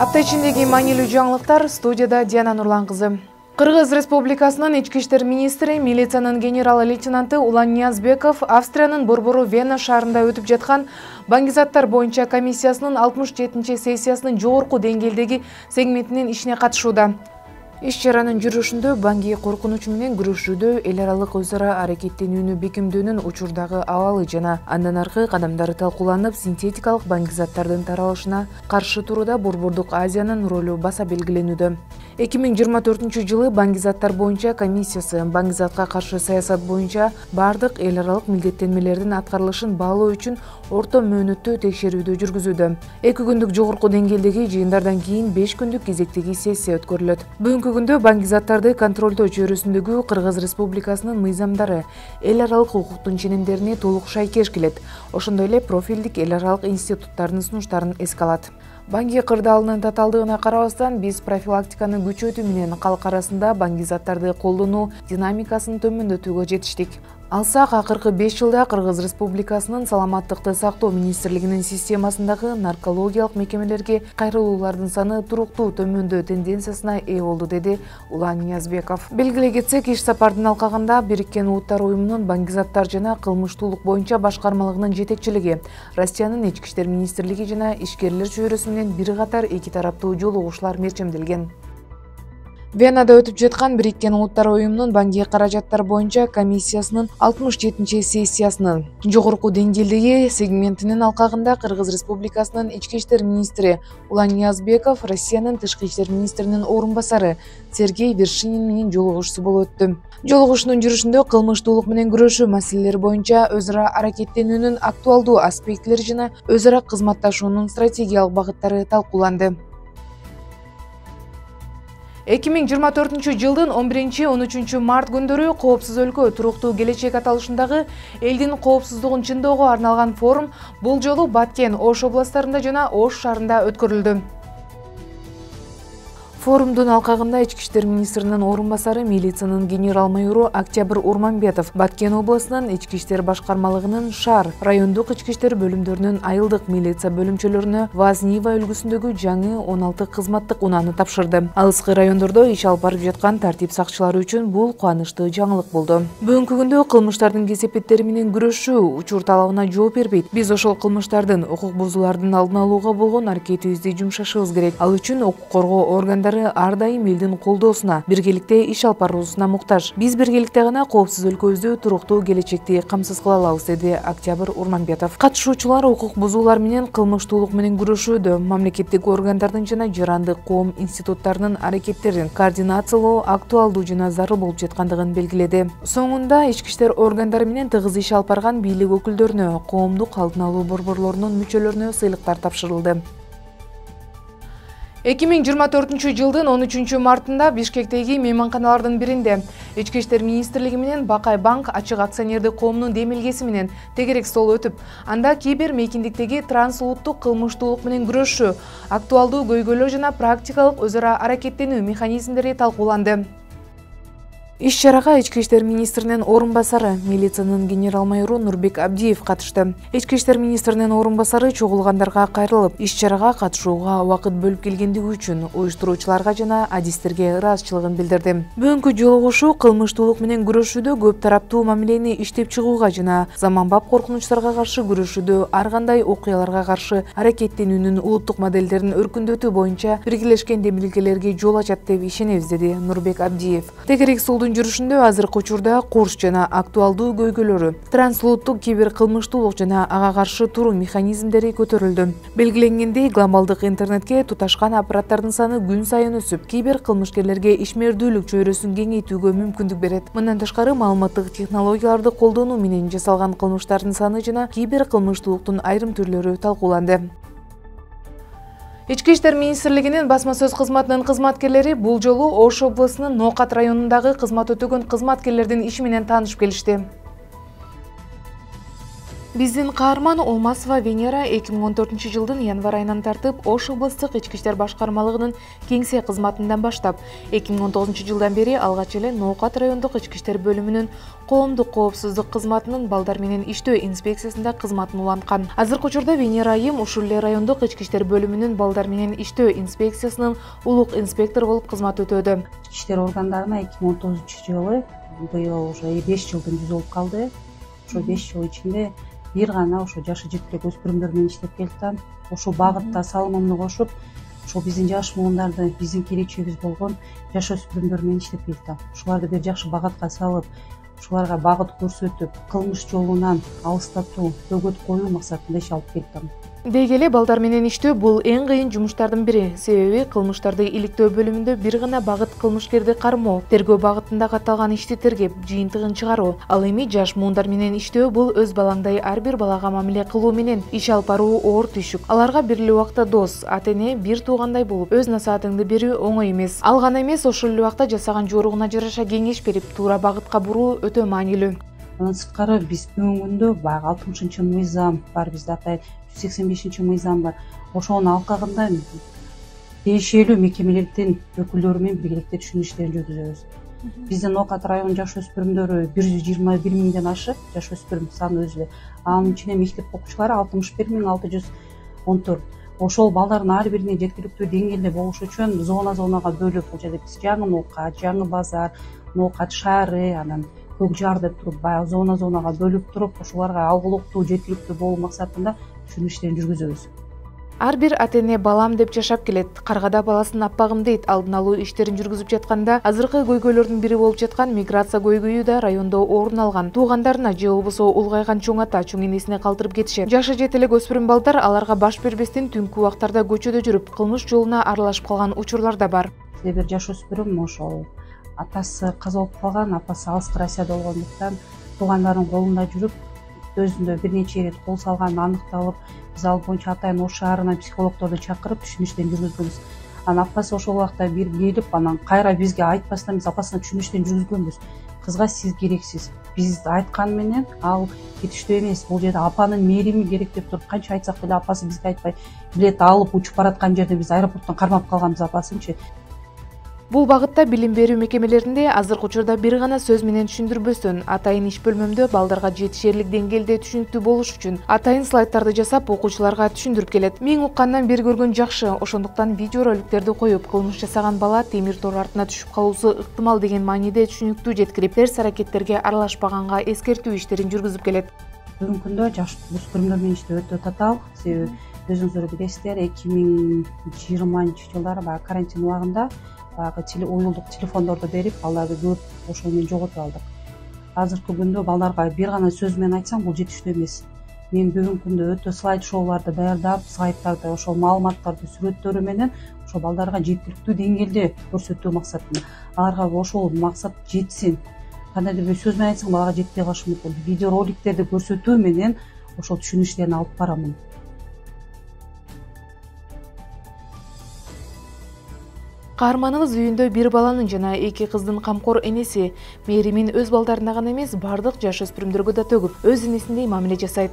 Апта ичиндеги маанилүү жаңылыктар, студияда Диана Нурлан кызы. Кыргыз Республикасынын ички иштер министри, милициянын генерал-лейтенанты Улан Ниязбеков Австриянын борбору Вена шаарында өтүп жаткан баңгизаттар боюнча комиссиясынын 67-сессиясынын жогорку деңгээлдеги сегментинин ишине катышууда. Иш-чаранын жүрүшүндө баңги коркунуч менен күрөшүүдө эл аралык өз ара аракеттенүүнү бекемдөөнүн учурдагы абалы жана андан аркы кадамдары талкууланып, синтетикалык баңгизаттардын таралышына каршы турууда Борбордук Азиянын ролу баса белгиленүүдө. 2024-жылы баңгизаттар боюнча комиссиясы баңгизатка каршы саясат боюнча бардык эл аралык милдеттенмелердин аткарылышын баалоо үчүн орто мөөнөттүү текшерүүдө жүргүзүүдө. 2 күндүк жогорку деңгээлдеги жыйындардан кийин 5 күндүк кезектеги сессия өткөрүлөт. Бүгүнкү күндө баңгизаттарды контролдоо чөйрөсүндөгү Кыргыз Республикасынын мыйзамдары эл аралык укуктун ченемдерине толук шайкеш келет. Ошондой эле профилдик эл аралык институттардын сунуштарын эске алат. Баңги кырдаалынын татаалдыгына карабастан, биз профилактиканы күчөтүү менен калк арасында баңгизаттарды колдонуу динамикасын төмөндөтүүгө жетиштик. Алсак, акыркы 5 жылда Кыргыз Республикасынын саламаттыкты сактоо министрлигинин системасындагы наркологиялык мекемелерге кайрылуулардын саны туруктуу төмөндөө тенденциясына ээ болду, деди Улан Ниязбеков. Белгилей кетсек, иш сапардын алкагында Бириккен Улуттар уюмунун баңгизаттар жана кылмыштуулук боюнча башкармалыгынын жетекчилиги, Россиянын ички иштер министрлиги жана ишкерлер чөйрөсү менен бир катар эки тараптуу жолугушуулар мерчемделген. Венада өтүп жаткан Бириккен Улуттар уюмунун баңги каражаттар боюнча комиссиясынын 67-сессиясынын жогорку деңгээлдеги сегментинин алкагында Кыргыз Республикасынын ички иштер министри Улан Ниязбеков Россиянын тышкы иштер министринин орун басары Сергей Вершинин менен жолугушуусу болуп өттү. Жолугушуунун жүрүшүндө кылмыштуулук менен күрөшүү маселелери боюнча өз ара аракеттенүүнүн актуалдуу аспектилери жана өз ара кызматташуунун стратегиялык багыттары талкууланды. 2024-жылдын 11-13 март күндөрү Коопсуз өлкө туруктуу келечек аталышындагы элдин коопсуздугун чыңдоого арналган форум бул жолу Баткен, Ош областарында жана Ош шаарында өткөрүлдү. Форумдун алкагында ички иштер министринин орун басары, милициянын генерал-майору Октябрь Урманбетов, Баткен областынын ички иштер башкармалыгынын шаар, райондук ички иштер бөлүмдөрүнүн айылдык милиция бөлүмчөлөрүнө Ваз-Нива үлгүсүндөгү жаңы 16 кызматтык унааны тапшырды. Алыскы райондордо иш алып барып жаткан тартип сакчылары үчүн бул кубанычтуу жаңылык болду. Бүгүнкү күндө кылмыштардын кесепеттери менен күрөшүү учур талабына жооп бербейт. Биз ошол кылмыштардын, укук бузуулардын алдын алууга болгон аракетибизди жумшашыбыз керек. Ал үчүн укук коргоо органдары ар дайым элдин колдоосуна, биргеликте иш алып баруусуна муктаж. Биз биргеликте гана коопсуз өлкөбүздү туруктуу келечекти камсыз кыла алабыз, деди Октябрь Урманбетов. Катышуучулар укук бузуулар менен кылмыштуулук менен күрөшүүдө мамлекеттик органдардын жана жарандык коом институттарынын аракеттерин координациялоо актуалдуу жана зарыл болуп жаткандыгын белгиледи. Соңунда ички иштер органдары менен тыгыз иш алып барган бийлик өкүлдөрүнө, коомдук алдын алуу борборлорунун мүчөлөрүнө сыйлыктар тапшырылды. 2024-жылдын 13 мартында Бишкектеги мейманканалардын биринде ички иштер министрлиги менен Бакай банк ачык акционердик коомунун демилгеси менен тегерек стол өтүп, анда кибер мейкиндиктеги трансулуттук кылмыштуулук менен күрөшүү, актуалдуу көйгөйлөр жана практикалык өз ара аракеттенүү механизмдери талкууланды. Иш-чарага ички иштер министринин орун басары, милициянын генерал-майору Нурбек Абдиев катышты. Ички иштер министринин орун басары чогулгандарга кайрылып, иш-чарага катышууга убакыт бөлүп келгендиги үчүн уюштуруучуларга жана адистерге ыраазычылыгын билдирди. Бүгүнкү жолугушуу кылмыштуулук менен күрөшүүдө көп тараптуу мамилени иштеп чыгууга жана заманбап коркунучтарга каршы күрөшүүдө ар кандай окуяларга каршы аракеттенүүнүн улуттук моделдерин өркүндөтүү боюнча биргелешкен демилгелерге жол ачат деп ишенебиз, деди Нурбек Абдиев. Тегерек столдун жүрүшүндө азыркы учурда курс жана актуалдуу көйгөйлөрү, трансулуттук кибер кылмыштуулук жана ага каршы туруу механизмдери көтөрүлдү. Белгиленгендей, глобалдык интернетке туташкан аппараттардын саны күн сайын өсүп, кибер кылмышкерлерге ишмердүүлүк чөйрөсүн кеңейтүүгө мүмкүндүк берет. Мындан тышкары, маалыматтык технологияларды колдонуу менен жасалган кылмыштардын саны жана кибер кылмыштуулуктун айрым түрлөрү талкууланды. Ички иштер министрлигинин басма сөз кызматынын кызматкерлери бул жолу Ош областынын Ноокат районундагы кызмат өтөгөн кызматкерлердин иши менен таанышып келишти. Биздин каарман Олмасова Венера 2014-жылдын январ айынан тартып Ош облустук ички иштер башкармалыгынын кеңсе кызматынан баштап, 2019-жылдан бери алгач эле Ноокат райондук ички иштер бөлүмүнүн коомдук коопсуздук кызматынын балдар менен иштөө инспекциясында кызматын уланткан. Азыркы учурда Венера айым ушул эле райондук ички иштер бөлүмүнүн балдар менен иштөө инспекциясынын улук инспектор болуп кызмат өтөдү. Ички иштер органдарына 2019-жылы быйыл уже 5 жылдын жүзү болуп калды. Ошо 5 жыл ичинде бир гана ошо жашы жеткен өспүрүмдөр менен иштеп келатам. Ошол багытта салымымды кошуп, ошол биздин жаш муундарды, биздин келечегибиз болгон жаш өспүрүмдөр менен иштеп келатам. Ушуларды бир жакшы багатка салып, ушуларга багыт көрсөтүп, кылмыш жолунан алыстатуу, бөгөт коюу максатында иш алып келатам. Деги эле балдар менен иштөө бул эң кыйын жумуштардын бири. Себеби кылмыштарды иликтөө бөлүмүндө бир гана багыт кылмышкерди кармоо, тергөө багытында катталган ишти тергеп, жыйынтыгын чыгаруу. Ал эми жаш муундар менен иштөө бул өз балаңдай ар бир балага мамиле кылуу менен иш алып баруу оор түйшүк. Аларга бир эле убакта дос, ата-эне, бир туугандай болуп, өз насаатыңды берүү оңой эмес. Ал гана эмес, ошол эле убакта жасаган жоругуна жараша кеңеш берип, туура багытка буруу өтө маанилүү. Андан сырткары биз бүгүнкү күндө баягы 60-мыйзам бар, бизде атайын 185-мыйзам бар. Ошонун алкагында тиешелүү мекемелердин өкүлдөрү менен биргеликте түшүнүү иштерин жүргүзөбүз. Биздин Ноокат районунун жаш өспүрүмдөрү 121 миңден ашык жаш өспүрүм саны өзү эле. Анын ичинде мектеп окуучулары 61.614. Ошол балдардын ар бирине жеткиликтүү деңгээлде болуш үчүн зонага бөлүп, бул жерде биз Жаңы Ноокат, Жаңы Базар, Ноокат шаары, анан Көк Жар деп туруп, баягы зонага бөлүп туруп, ошоларга алгылыктуу, жеткиликтүү болуу максатында түшүнүү иштерин жүргүзөбүз. Ар бир ата-эне балам деп жашап келет. Каргада баласын аппагым дейт. Алдын алуу иштерин жүргүзүп жатканда, азыркы көйгөйлөрдүн бири болуп жаткан миграция көйгөйү да райондо орун алган. Туугандарына же болбосо улгайган чоң ата, чоң энесине калтырып кетишет. Жашы жете элек өспүрүм балдар аларга баш бербестен түнкү убактарда көчөдө жүрүп, кылмыш жолуна аралашып калган учурлар да бар. Бир жаш өспүрүм ошол атасы каза болуп калган, апасы алыскы Россияда болгондуктан туугандардын колунда жүрүп, өзүндө бир нече ирет кол салган аныкталып, биз ал боюнча атайын Ош шаарына психологдорду чакырып түшүнүү иштерин жүргүзгөнбүз. Анан апасы ошол убакта бир келип, анан кайра бизге айтпастан биз апасына түшүнүү иштерин жүргүзгөнбүз. Кызга сиз керексиз. Биз айткан менен ал кетиштүү эмес. Бул жерде апанын мээрими керек деп туруп, канча айтсак деле апасы бизге айтпай, билет алып учуп бараткан жерде биз аэропорттон кармап калганбыз апасынчы. Бул багытта билим берүү мекемелеринде азыркы учурда бир гана сөз менен түшүндүрбөстөн, атайын иш бөлмөмдө балдарга жетишерлик деңгээлде түшүнүктүү болуш үчүн атайын слайдтарды жасап окуучуларга түшүндүрүп келет. Миң уккандан бир көргөн жакшы, ошондуктан видео роликтерди коюп, кылмыш жасаган бала темир тор артына түшүп калуусу ыктымал деген мааниде түшүнүктүү жеткирип, терс аракеттерге аралашпаганга эскертүү иштерин жүргүзүп келет. Бүгүнкү күндө жаш өспүрүмдөр менен иштөө өтө татаал. Себеби өзүңүздөр билесиздер, 2020-жылдары баягы карантин убагында баягы уюлдук телефондорду берип, балдарды көп ошол менен жоготуп алдык. Азыркы күндө балдарга бир гана сөз менен айтсам, бул жетиштүү эмес. Мен бүгүнкү күндө өтө слайд шоуларды даярдап, слайдтарды, ошол маалыматтарды сүрөттөрү менен ошол балдарга жеткиликтүү деңгээлде көрсөтүү максатында. Аларга ошол максат жетсин. Кандайдыр бир сөз менен айтсаң, балага жетпей калышы мүмкүн. Видео роликтерди көрсөтүү менен ошол түшүнүү иштерин алып барамын. Каарманыбыз үйүндө бир баланын жана 2 кыздын камкор энеси. Мээримин өз балдарына гана эмес, бардык жаш өспүрүмдөргө да төгүп, өз энесиндей мамиле жасайт.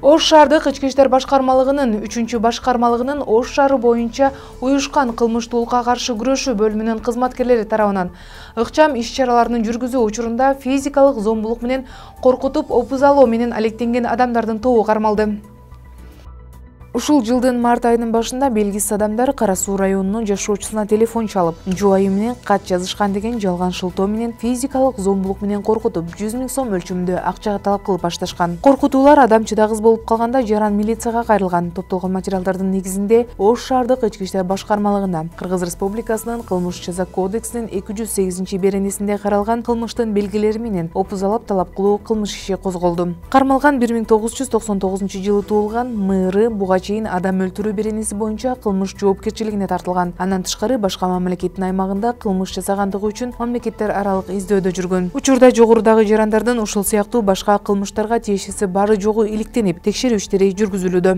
Ош шаардык ички иштер башкармалыгынын 3-башкармалыгынын Ош шаары боюнча уюшкан кылмыштуулукка каршы күрөшүү бөлүмүнүн кызматкерлери тарабынан ыкчам иш-чараларын жүргүзүү учурунда физикалык зомбулук менен коркутуп, опузалоо менен алектенген адамдардын тобу кармалды. Ушул жылдын март айынын башында белгисиз адамдар Кара Суу районунун жашоочусуна телефон чалып, жубайы менен кат жазышкан деген жалган шылтоо менен физикалык зомбулук менен коркутуп, 100 000 сом өлчөмүндө акчага талап кылып башташкан. Коркутуулар адамчыда кыз болуп калганда жаран милицияга кайрылган. Топтолгон материалдардын негизинде Ош шаардык ички иштер башкармалыгына Кыргыз Республикасынын кылмыш жаза кодексинин 208-беренесинде каралган кылмыштын белгилери менен опузалап талап кылуу кылмыш иши козголду. Кармалган 1999-жылы туулган МР буга чейин адам өлтүрүү беренеси боюнча кылмыш жоопкерчилигине тартылган. Андан тышкары башка мамлекеттин аймагында кылмыш жасагандыгы үчүн мамлекеттер аралык издөөдө жүргөн. Учурда жогорудагы жарандардын ушул сыяктуу башка кылмыштарга тиешеси бары жогу иликтенип, текшерүү иштери жүргүзүлүүдө.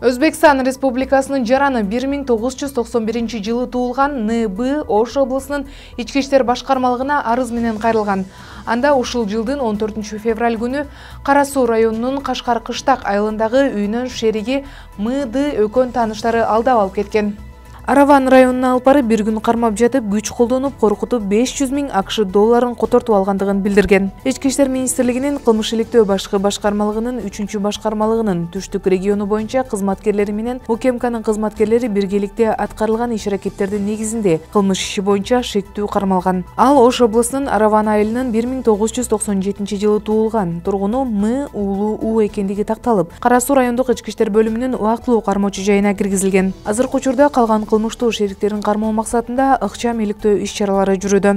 Өзбекстан Республикасынын жараны 1991 жылы туулган Н.Б. Ош облусунун ички иштер башкармалыгына арыз менен кайрылган. Анда ушул жылдын 14 февраль күнү Кара Суу районунун Кашкар Кыштак айылындагы үйүнөн шериги М.Д. Өкөн тааныштары алдап алып кеткен. Араван районуна алып барып бир күн кармап жатып, күч колдонуп, коркутуп 500 000 АКШ долларын котортуп алгандыгын билдирген. Ички иштер министрлигинин кылмыш иликтөө башкы башкармалыгынын 3-башкармалыгынын түштүк региону боюнча кызматкерлери менен УКМКнын кызматкерлери биргеликте аткарылган иш-аракеттердин негизинде кылмыш иши боюнча шектүү кармалган. Ал Ош облусунун Араван айылынын 1997 жылы туулган тургуну М. Уулу У экендиги такталып, Кара Суу райондук ички иштер бөлүмүнүн убактылуу кармоочу жайына киргизилген. Азыркы учурда калган кылмыштуу шериктерин кармоо максатында ыкчам иликтөө иш-чаралары жүрүүдө.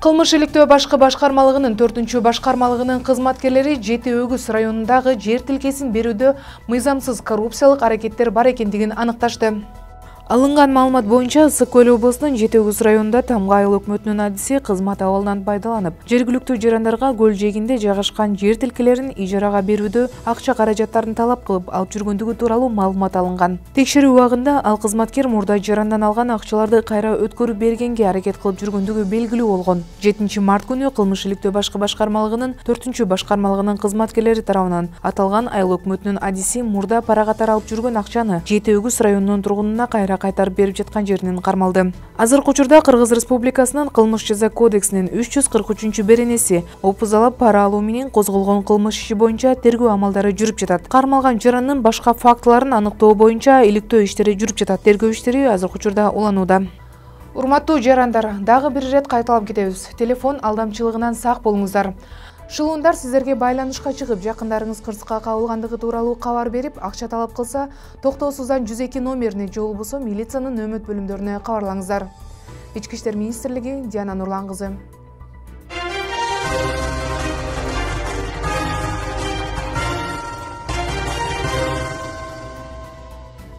Кылмыш иликтөө башкы башкармалыгынын 4-башкармалыгынын кызматкерлери Жети Өгүз районундагы жер тилкесин берүүдө мыйзамсыз коррупциялык аракеттер бар экендигин аныкташты. Алынган маалымат боюнча Ысык Көл облусунун Жети Өгүз районунда Тамга айыл өкмөтүнүн адиси кызмат абалынан пайдаланып, жергиликтүү жарандарга көл жээгинде жайгашкан жер тилкелерин ижарага берүүдө акча каражаттарын талап кылып алып жүргөндүгү тууралуу маалымат алынган. Текшерүү убагында ал кызматкер мурда жарандан алган акчаларды кайра өткөрүп бергенге аракет кылып жүргөндүгү белгилүү болгон. 7 март күнү кылмыш иликтөө башкы башкармалыгынын 4-башкармалыгынын кызматкерлери тарабынан аталган айыл өкмөтүнүн адиси мурда пара катары алып жүргөн акчаны Жети Өгүз районунун тургунуна кайтарып берип жаткан жеринен кармалды. Азыркы учурда Кыргыз Республикасынын кылмыш жаза кодексинин 343 беренеси опузалап пара алуу менен козголгон кылмыш иши боюнча тергөө амалдары жүрүп жатат. Кармалган жарандын башка фактыларын аныктоо боюнча иликтөө иштери жүрүп жатат. Тергөө иштери азыркы учурда уланууда. Урматтуу жарандар, дагы бир ирет кайталап кетебиз. Телефон алдамчылыгынан сак болуңуздар. Шылуундар сиздерге байланышка чыгып, жакындарыңыз кырсыкка кабылгандыгы тууралуу кабар берип, акча талап кылса, токтоосуздан 102 номерине же болбосо милициянын нөмөт бөлүмдөрүнө кабарлаңыздар. Ички иштер министрлиги, Диана Нурлан кызы.